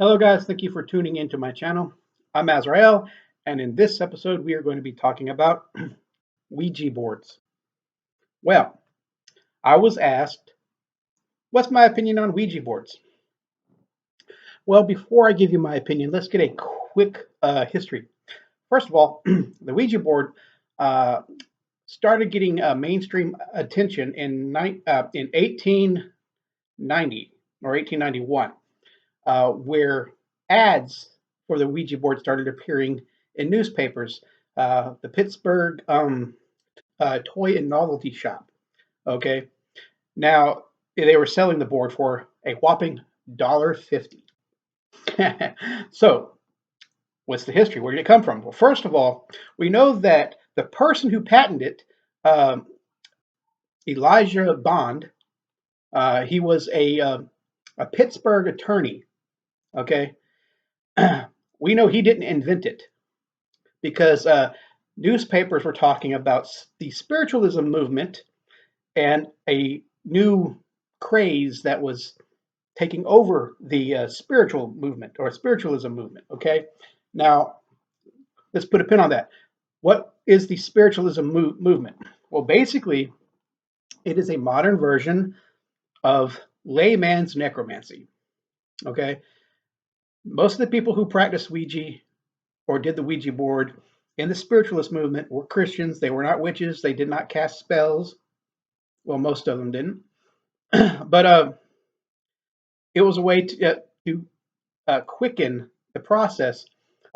Hello guys, thank you for tuning into my channel. I'm Azrael, and in this episode we are going to be talking about Ouija boards. Well, I was asked, what's my opinion on Ouija boards? Well, before I give you my opinion, let's get a quick history. First of all, the Ouija board uh, started getting mainstream attention in 1890 or 1891, where ads for the Ouija board started appearing in newspapers. The Pittsburgh Toy and Novelty Shop. Okay, now they were selling the board for a whopping $1.50. So, what's the history? Where did it come from? Well, first of all, we know that the person who patented it, um, Elijah Bond, he was a Pittsburgh attorney. Okay, we know he didn't invent it because newspapers were talking about the spiritualism movement and a new craze that was taking over the spiritual movement or spiritualism movement. Okay, now let's put a pin on that. What is the spiritualism movement? Well, basically, it is a modern version of layman's necromancy. Okay, most of the people who practice Ouija or did the Ouija board in the spiritualist movement were Christians. They were not witches. They did not cast spells. Well, most of them didn't. But it was a way to quicken the process.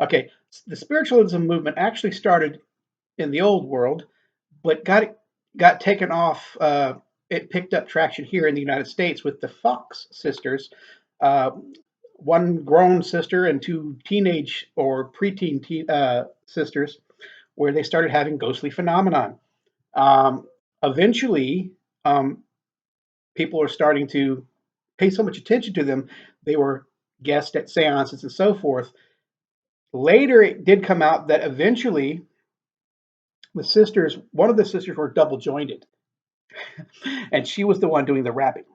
Okay, the spiritualism movement actually started in the old world, but got taken off. It picked up traction here in the United States with the Fox sisters, uh, one grown sister and two teenage or preteen sisters, where they started having ghostly phenomenon. Eventually, um, people are starting to pay so much attention to them. They were guests at seances and so forth. Later, it did come out that eventually one of the sisters were double jointed, and she was the one doing the rapping.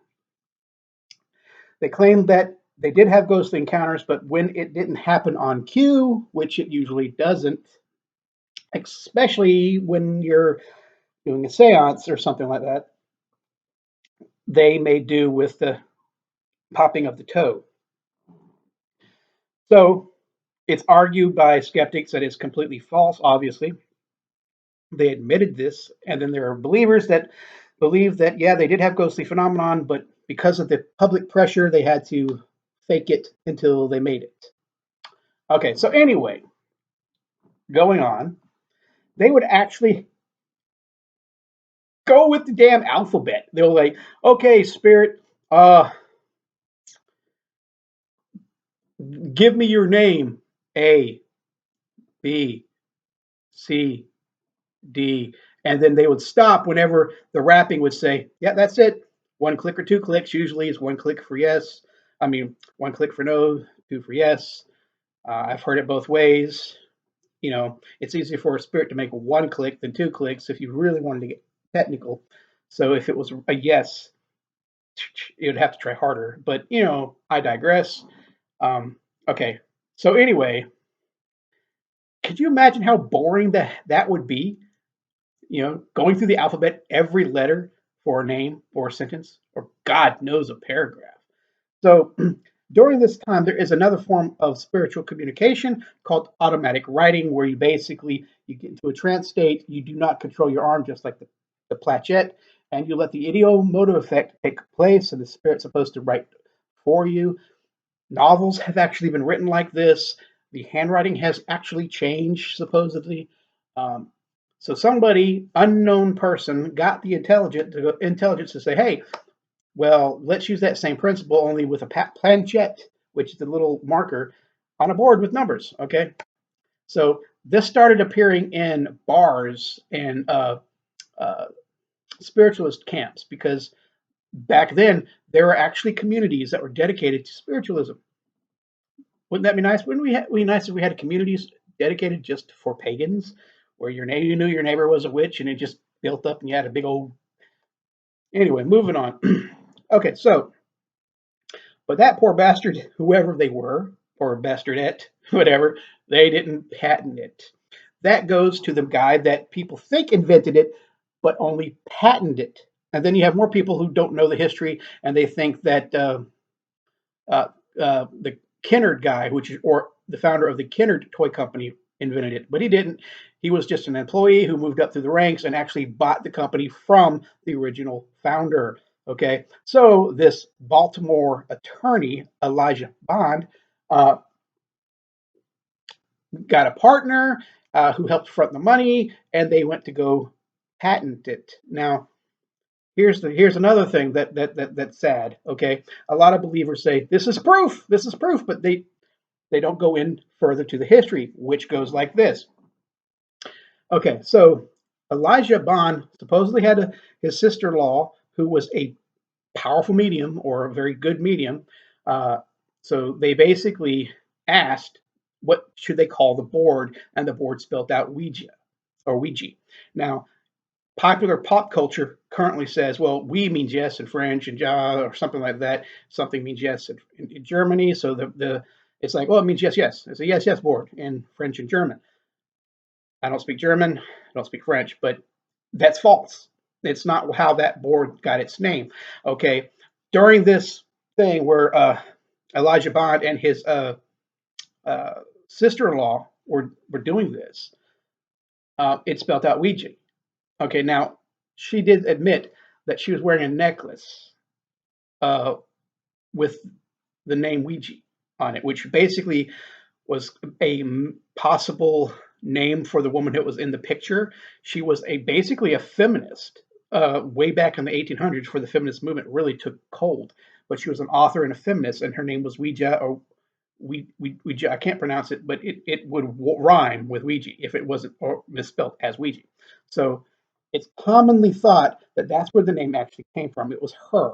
They claimed that they did have ghostly encounters, but when it didn't happen on cue, which it usually doesn't, especially when you're doing a seance or something like that, they made do with the popping of the toe. So it's argued by skeptics that it's completely false, obviously. They admitted this, and then there are believers that believe that, yeah, they did have ghostly phenomenon, but because of the public pressure, they had to fake it until they made it. Okay, so anyway, going on, they would actually go with the damn alphabet. They were like, okay, spirit, give me your name. A, B, C, D. And then they would stop whenever the rapping would say, yeah, that's it. One click or two clicks. Usually is one click for yes. I mean, one click for no, two for yes. I've heard it both ways. You know, it's easier for a spirit to make one click than two clicks if you really wanted to get technical. So if it was a yes, you'd have to try harder. But, you know, I digress. Okay. So anyway, could you imagine how boring that would be? You know, going through the alphabet, every letter for a name or a sentence, or God knows a paragraph. So during this time, there is another form of spiritual communication called automatic writing, where you get into a trance state, you do not control your arm, just like the planchette, and you let the idiomotor effect take place, and the spirit's supposed to write for you. Novels have actually been written like this. The handwriting has actually changed, supposedly. Um, so somebody, unknown person, got the intelligence to say, "Hey, well, let's use that same principle only with a planchette, which is the little marker on a board with numbers." Okay, so this started appearing in bars and uh, spiritualist camps because back then there were actually communities that were dedicated to spiritualism. Wouldn't that be nice? Wouldn't be nice if we had communities dedicated just for pagans, where you knew your neighbor was a witch, and it just built up, and you had a big old. Anyway, moving on. Okay, so but that poor bastard, whoever they were, or bastardette, whatever. They didn't patent it. That goes to the guy that people think invented it, but only patented it. And then you have more people who don't know the history, and they think that uh, the Kennard guy, or the founder of the Kennard toy company, invented it, but he didn't. He was just an employee who moved up through the ranks and actually bought the company from the original founder. Okay, so this Baltimore attorney, Elijah Bond, uh, got a partner who helped front the money, and they went to go patent it. Now, here's another thing that's sad. Okay, a lot of believers say this is proof, but they don't go in further to the history, which goes like this. Okay, so Elijah Bond supposedly had his sister-in-law who was a powerful medium or a very good medium. Uh, so they basically asked, what should they call the board? And the board spelled out Ouija or Ouija. Now, popular pop culture currently says, well, we means yes in French and ja or something like that. Something means yes in Germany. So the it's like, well, it means yes, yes. It's a yes, yes board in French and German. I don't speak German. I don't speak French, but that's false. It's not how that board got its name. Okay. During this thing where Elijah Bond and his uh, sister-in-law were doing this, it spelled out Ouija. Okay. Now, she did admit that she was wearing a necklace uh, with the name Ouija on it, which basically was a possible name for the woman that was in the picture. She was basically a feminist way back in the 1800s, where the feminist movement really took hold. But she was an author and a feminist, and her name was Ouija, or Ouija. I can't pronounce it, but it would rhyme with Ouija if it wasn't or misspelled as Ouija. So it's commonly thought that that's where the name actually came from. It was her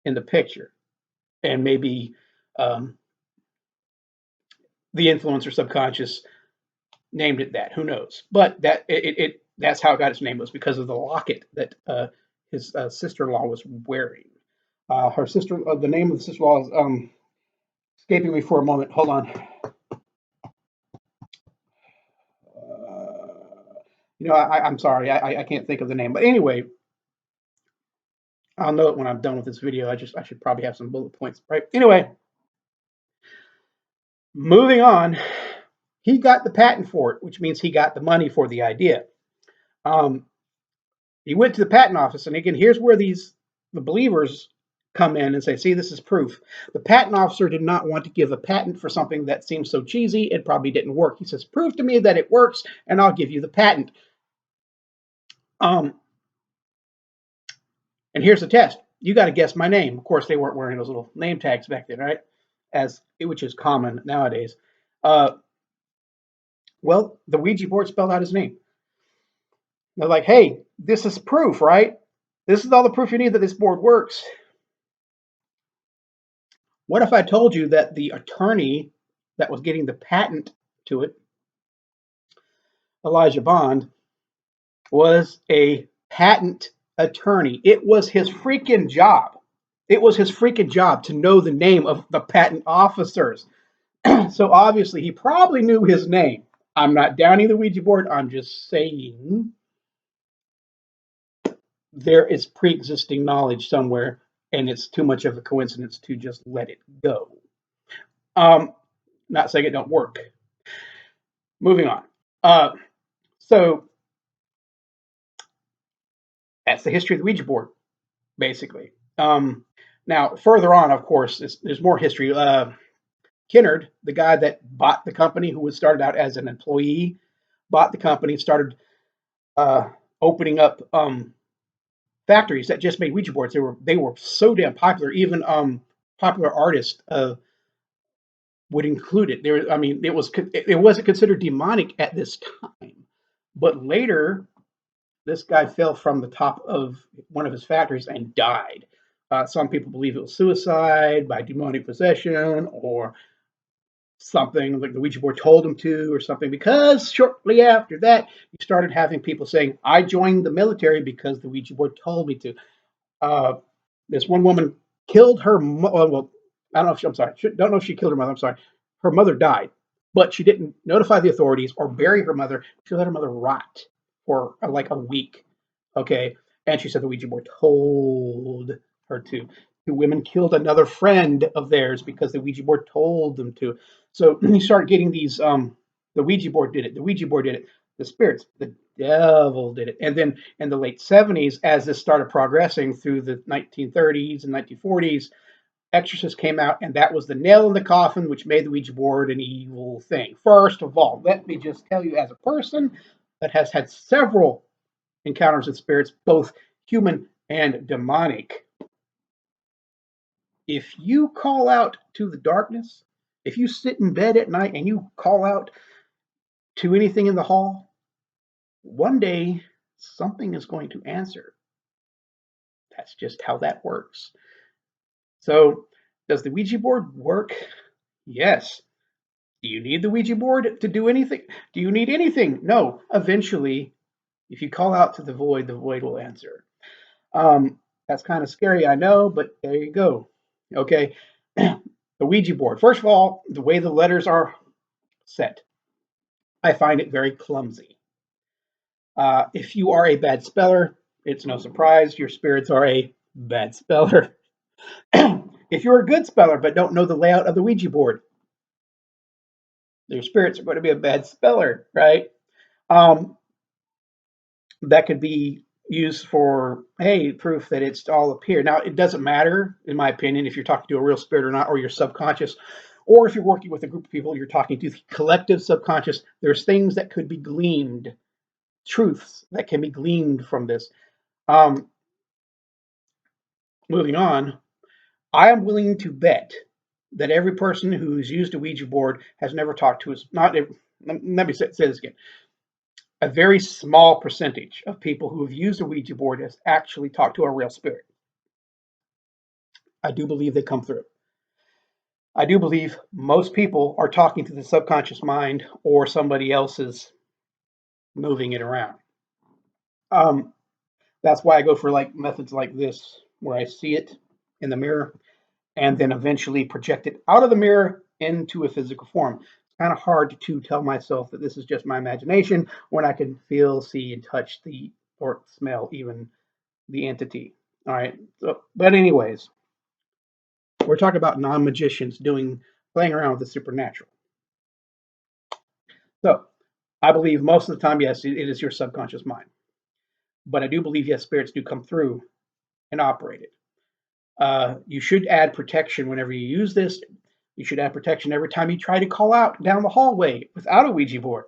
in the picture, and maybe um, the influence or subconscious named it that. Who knows? But that's how it got its name, was because of the locket that his sister-in-law was wearing. The name of the sister-in-law is escaping me for a moment. Hold on. I'm sorry, I can't think of the name. But anyway, I'll know it when I'm done with this video. I should probably have some bullet points, right? Anyway, moving on. He got the patent for it, which means he got the money for the idea. He went to the patent office, and again, here's where the believers come in and say, see, this is proof. The patent officer did not want to give a patent for something that seems so cheesy, it probably didn't work. He says, prove to me that it works, and I'll give you the patent. And here's the test. You got to guess my name. Of course, they weren't wearing those little name tags back then, right? Which is common nowadays. Well, the Ouija board spelled out his name. They're like, hey, this is proof, right? This is all the proof you need that this board works. What if I told you that the attorney that was getting the patent to it, Elijah Bond, was a patent attorney? It was his freaking job. It was his freaking job to know the name of the patent officers. So obviously he probably knew his name. I'm not downing the Ouija board. I'm just saying there is pre-existing knowledge somewhere, and it's too much of a coincidence to just let it go. Not saying it don't work. Moving on. So that's the history of the Ouija board, basically. Now, further on, of course, there's more history. Kennard, the guy that bought the company, who was started out as an employee, bought the company, started opening up factories that just made Ouija boards. They were so damn popular. Even popular artists would include it. It wasn't considered demonic at this time, but later this guy fell from the top of one of his factories and died. Some people believe it was suicide by demonic possession, or something like the Ouija board told him to, or something, because shortly after that, you started having people saying, I joined the military because the Ouija board told me to. This one woman killed her, well, I don't know if she, I'm sorry, don't know if she killed her mother. I'm sorry. Her mother died, but she didn't notify the authorities or bury her mother. She let her mother rot for like a week. Okay. And she said the Ouija board told her to. Two women killed another friend of theirs because the Ouija board told them to. So you start getting these the Ouija board did it, the Ouija board did it, the spirits, the devil did it. And then in the late 70s, as this started progressing through the 1930s and 1940s, Exorcist came out, and that was the nail in the coffin, which made the Ouija board an evil thing. First of all, let me just tell you, as a person that has had several encounters with spirits, both human and demonic, if you call out to the darkness, if you sit in bed at night and you call out to anything in the hall, one day something is going to answer. That's just how that works. So, does the Ouija board work? Yes. Do you need the Ouija board to do anything? Do you need anything? No. Eventually, if you call out to the void will answer. That's kind of scary, I know, but there you go. Okay. The Ouija board. First of all, the way the letters are set, I find it very clumsy. If you are a bad speller, it's no surprise your spirits are a bad speller. If you're a good speller but don't know the layout of the Ouija board, your spirits are going to be a bad speller, right? Um, that could be used for, hey, proof that it's all up here. Now, it doesn't matter, in my opinion, if you're talking to a real spirit or not, or your subconscious, or if you're working with a group of people, you're talking to the collective subconscious. There's things that could be gleaned, truths that can be gleaned from this. Um, Moving on, I am willing to bet that every person who's used a Ouija board has never talked to us. Not every, let me say this again. A very small percentage of people who have used a Ouija board has actually talked to a real spirit. I do believe they come through. I do believe most people are talking to the subconscious mind or somebody else's moving it around. Um, that's why I go for like methods like this, where I see it in the mirror and then eventually project it out of the mirror into a physical form. It's kind of hard to tell myself that this is just my imagination when I can feel, see, and touch the or smell even the entity. All right. So, but anyways, we're talking about non-magicians playing around with the supernatural. So I believe most of the time, yes, it is your subconscious mind. But I do believe, yes, spirits do come through and operate it. You should add protection whenever you use this. You should add protection every time you try to call out down the hallway without a Ouija board.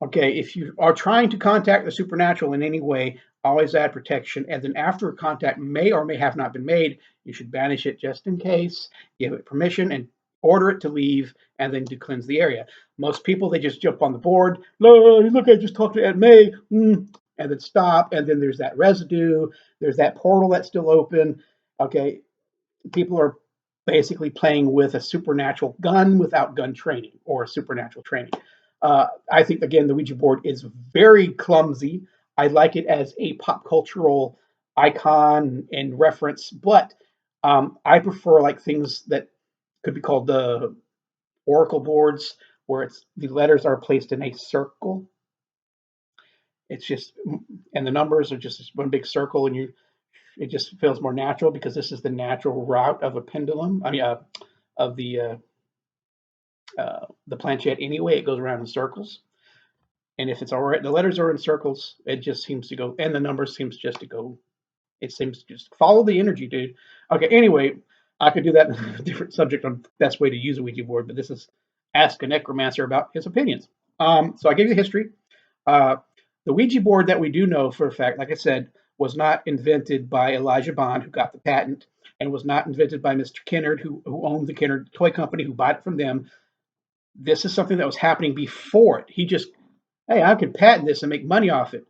Okay, if you are trying to contact the supernatural in any way, always add protection. And then after a contact may or may have not been made, you should banish it just in case, give it permission, and order it to leave, and then to cleanse the area. Most people, they just jump on the board. Look, I just talked to Aunt May, and then stop. And then there's that residue. There's that portal that's still open. Okay, people are basically playing with a supernatural gun without gun training or supernatural training. I think, again, the Ouija board is very clumsy. I like it as a pop cultural icon and reference, but I prefer like things that could be called the oracle boards, where it's the letters are placed in a circle. It's just, and the numbers are just one big circle, and it just feels more natural because this is the natural route of a pendulum. I mean, of the planchette anyway. It goes around in circles, and if it's all right, the letters are in circles. It just seems to go, and the numbers seems just to go. It seems to just follow the energy, dude. Okay. Anyway, I could do that in a different subject on best way to use a Ouija board, but this is ask a necromancer about his opinions. So I gave you the history. Uh, the Ouija board that we do know for a fact, like I said, was not invented by Elijah Bond, who got the patent, and was not invented by Mr. Kennard, who owned the Kennard toy company, who bought it from them. This is something that was happening before it. He just, hey, I could patent this and make money off it.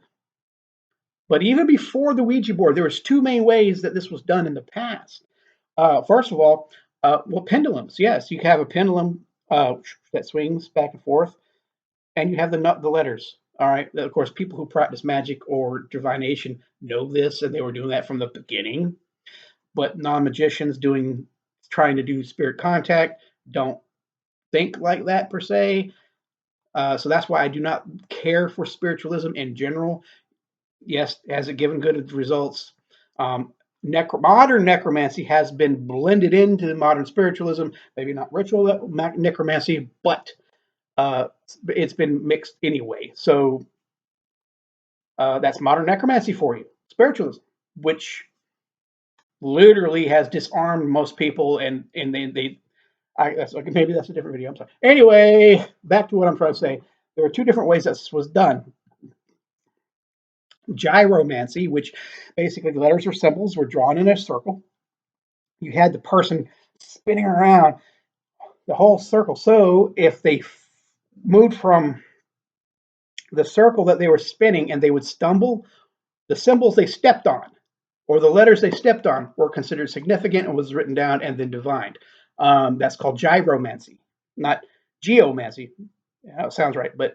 But even before the Ouija board, there was two main ways that this was done in the past. First of all, well, pendulums. Yes, you have a pendulum that swings back and forth, and you have the letters. All right. Of course, people who practice magic or divination know this, and they were doing that from the beginning. But non-magicians doing trying to do spirit contact don't think like that per se. So that's why I do not care for spiritualism in general. Yes, has it given good results? Um, modern necromancy has been blended into modern spiritualism. Maybe not ritual necromancy, but it's been mixed anyway. So that's modern necromancy for you. Spiritualism, which literally has disarmed most people, and maybe that's a different video. I'm sorry. Anyway, back to what I'm trying to say. There are two different ways this was done. Gyromancy, which basically letters or symbols were drawn in a circle. You had the person spinning around the whole circle. So if they moved from the circle that they were spinning and they would stumble, the symbols they stepped on or the letters they stepped on were considered significant and was written down and then divined. That's called gyromancy, not geomancy. Yeah, it sounds right. But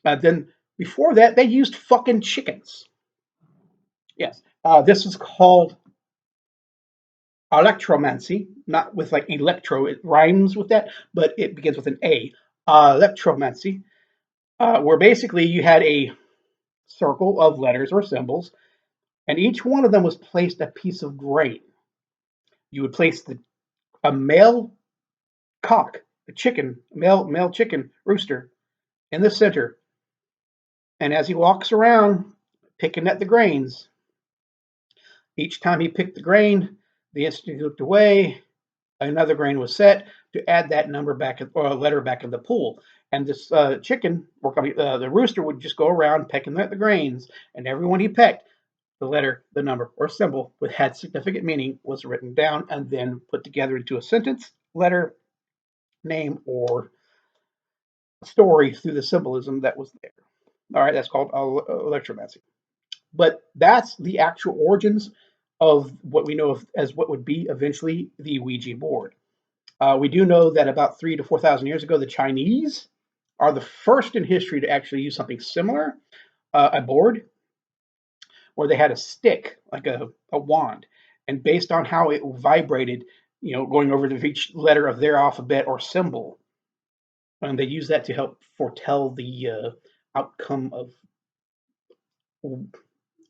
then before that, they used fucking chickens. Yes. This is called electromancy, not with like electro, it rhymes with that, but it begins with an A. Electromancy, where basically you had a circle of letters or symbols, and each one of them was placed a piece of grain. You would place a male cock, a chicken, male chicken rooster in the center, and as he walks around picking at the grains, each time he picked the grain, the instant he looked away, another grain was set to add that number back or a letter back in the pool. And this chicken, or the rooster, would just go around pecking at the grains, and everyone he pecked, the letter, the number, or symbol that had significant meaning was written down and then put together into a sentence, letter, name, or story through the symbolism that was there. All right, that's called electromancy. But that's the actual origins of what we know of as what would be eventually the Ouija board. We do know that about 3,000 to 4,000 years ago, the Chinese are the first in history to actually use something similar, a board, where they had a stick, like a wand, and based on how it vibrated, going over each letter of their alphabet or symbol, and they use that to help foretell the outcome of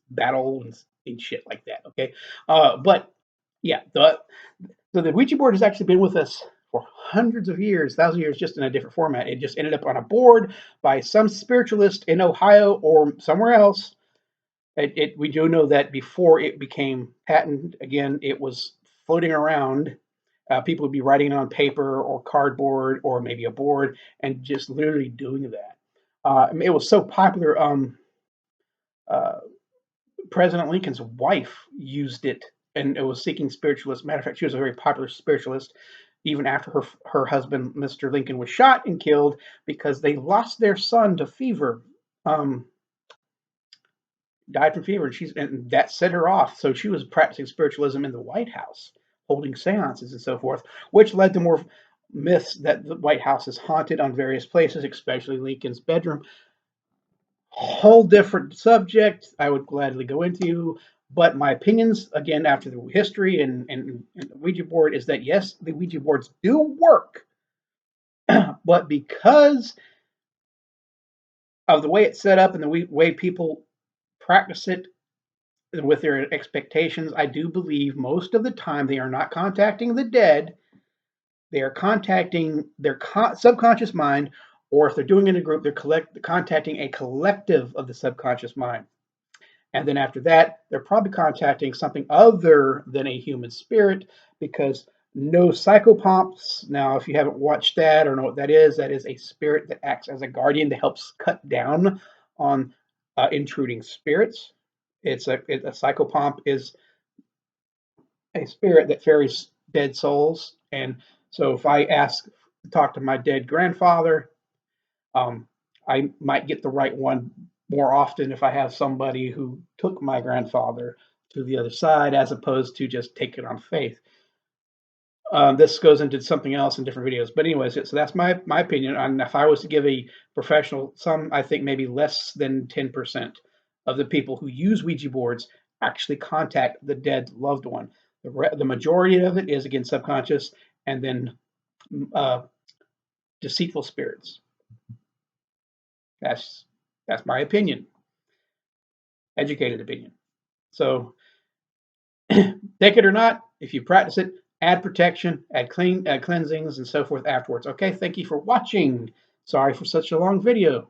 battle and shit like that. Okay, but yeah, so the Ouija board has actually been with us for hundreds of years, thousands of years, just in a different format. It just ended up on a board by some spiritualist in Ohio or somewhere else. We do know that before it became patented, again, it was floating around. People would be writing it on paper or cardboard or maybe a board and just literally doing that. It was so popular. Uh, President Lincoln's wife used it and it was seeking spiritualists. Matter of fact, she was a very popular spiritualist even after her husband, Mr. Lincoln, was shot and killed because they lost their son to fever. Died from fever, and that set her off. So she was practicing spiritualism in the White House, holding seances and so forth, which led to more myths that the White House is haunted on various places, especially Lincoln's bedroom. Whole different subject I would gladly go into, but my opinions, again, after the history and the Ouija board, is that yes, the Ouija boards do work, but because of the way it's set up and the way people practice it with their expectations, I do believe most of the time they are not contacting the dead. They are contacting their subconscious mind, or if they're doing it in a group, they're contacting a collective of the subconscious mind. And then after that, they're probably contacting something other than a human spirit because no psychopomps. Now, if you haven't watched that or know what that is a spirit that acts as a guardian that helps cut down on intruding spirits. A psychopomp is a spirit that ferries dead souls. And so if I ask to talk to my dead grandfather, um, I might get the right one more often if I have somebody who took my grandfather to the other side as opposed to just take it on faith. This goes into something else in different videos. But anyways, so that's my opinion. And if I was to give a professional, I think maybe less than 10% of the people who use Ouija boards actually contact the dead loved one. The majority of it is again subconscious, and then uh, deceitful spirits. That's that's my opinion, educated opinion. So take it or not, if you practice it, add protection, add cleansings, and so forth afterwards. Okay, thank you for watching. Sorry for such a long video.